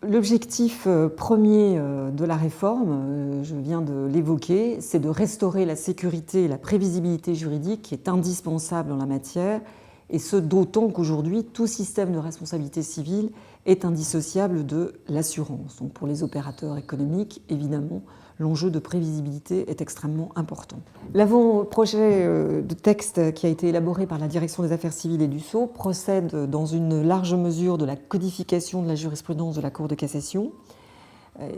L'objectif premier de la réforme, je viens de l'évoquer, c'est de restaurer la sécurité et la prévisibilité juridique qui est indispensable en la matière, et ce d'autant qu'aujourd'hui, tout système de responsabilité civile est indissociable de l'assurance. Donc pour les opérateurs économiques, évidemment, l'enjeu de prévisibilité est extrêmement important. L'avant-projet de texte qui a été élaboré par la Direction des affaires civiles et du Sceau procède dans une large mesure de la codification de la jurisprudence de la Cour de cassation.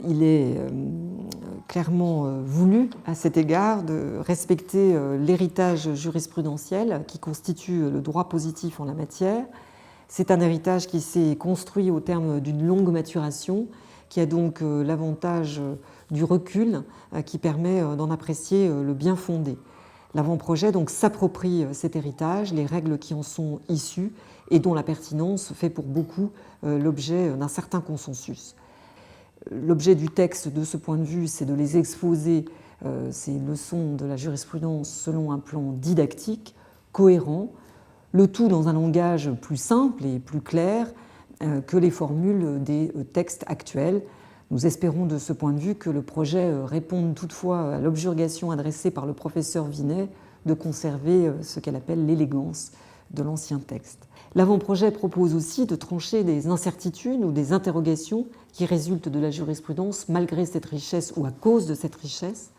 Il est clairement voulu à cet égard de respecter l'héritage jurisprudentiel qui constitue le droit positif en la matière. C'est un héritage qui s'est construit au terme d'une longue maturation, qui a donc l'avantage du recul qui permet d'en apprécier le bien fondé. L'avant-projet donc s'approprie cet héritage, les règles qui en sont issues et dont la pertinence fait pour beaucoup l'objet d'un certain consensus. L'objet du texte de ce point de vue, c'est de les exposer, ces leçons de la jurisprudence, selon un plan didactique, cohérent, le tout dans un langage plus simple et plus clair que les formules des textes actuels. Nous espérons de ce point de vue que le projet réponde toutefois à l'objurgation adressée par le professeur Vinet de conserver ce qu'elle appelle l'élégance de l'ancien texte. L'avant-projet propose aussi de trancher des incertitudes ou des interrogations qui résultent de la jurisprudence malgré cette richesse ou à cause de cette richesse.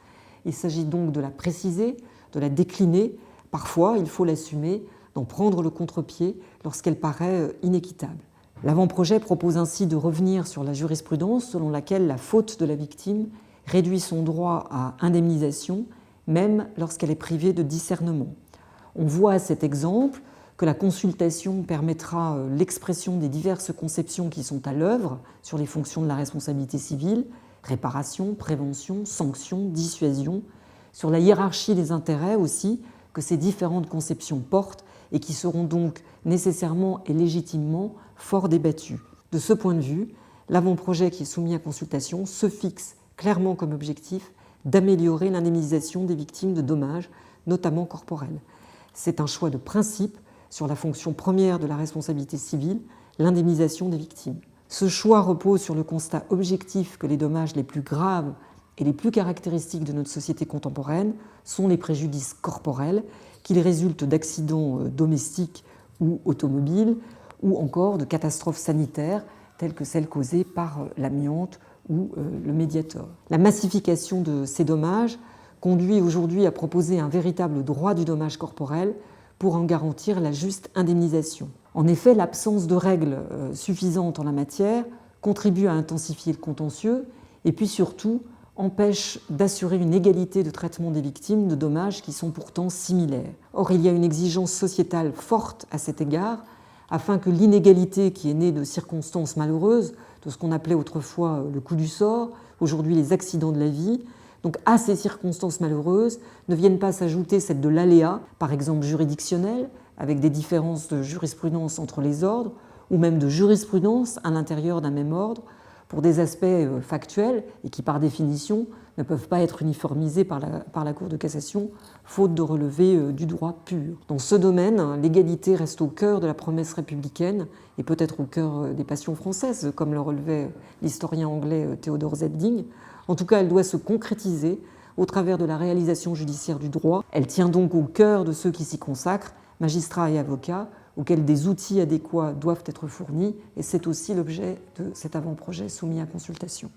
Il s'agit donc de la préciser, de la décliner. Parfois, il faut l'assumer, d'en prendre le contre-pied lorsqu'elle paraît inéquitable. L'avant-projet propose ainsi de revenir sur la jurisprudence selon laquelle la faute de la victime réduit son droit à indemnisation, même lorsqu'elle est privée de discernement. On voit à cet exemple que la consultation permettra l'expression des diverses conceptions qui sont à l'œuvre sur les fonctions de la responsabilité civile, réparation, prévention, sanction, dissuasion, sur la hiérarchie des intérêts aussi que ces différentes conceptions portent et qui seront donc nécessairement et légitimement fort débattues. De ce point de vue, l'avant-projet qui est soumis à consultation se fixe clairement comme objectif d'améliorer l'indemnisation des victimes de dommages, notamment corporels. C'est un choix de principe sur la fonction première de la responsabilité civile, l'indemnisation des victimes. Ce choix repose sur le constat objectif que les dommages les plus graves et les plus caractéristiques de notre société contemporaine sont les préjudices corporels, qu'ils résultent d'accidents domestiques ou automobiles, ou encore de catastrophes sanitaires telles que celles causées par l'amiante ou le Mediator. La massification de ces dommages conduit aujourd'hui à proposer un véritable droit du dommage corporel pour en garantir la juste indemnisation. En effet, l'absence de règles suffisantes en la matière contribue à intensifier le contentieux et puis surtout empêche d'assurer une égalité de traitement des victimes de dommages qui sont pourtant similaires. Or, il y a une exigence sociétale forte à cet égard afin que l'inégalité qui est née de circonstances malheureuses, de ce qu'on appelait autrefois le coup du sort, aujourd'hui les accidents de la vie, donc à ces circonstances malheureuses ne viennent pas s'ajouter celles de l'aléa, par exemple juridictionnel, avec des différences de jurisprudence entre les ordres, ou même de jurisprudence à l'intérieur d'un même ordre, pour des aspects factuels et qui, par définition, ne peuvent pas être uniformisés par la Cour de cassation, faute de relever du droit pur. Dans ce domaine, l'égalité reste au cœur de la promesse républicaine et peut-être au cœur des passions françaises, comme le relevait l'historien anglais Theodore Zedding. En tout cas, elle doit se concrétiser au travers de la réalisation judiciaire du droit. Elle tient donc au cœur de ceux qui s'y consacrent, magistrats et avocats, auxquels des outils adéquats doivent être fournis, et c'est aussi l'objet de cet avant-projet soumis à consultation.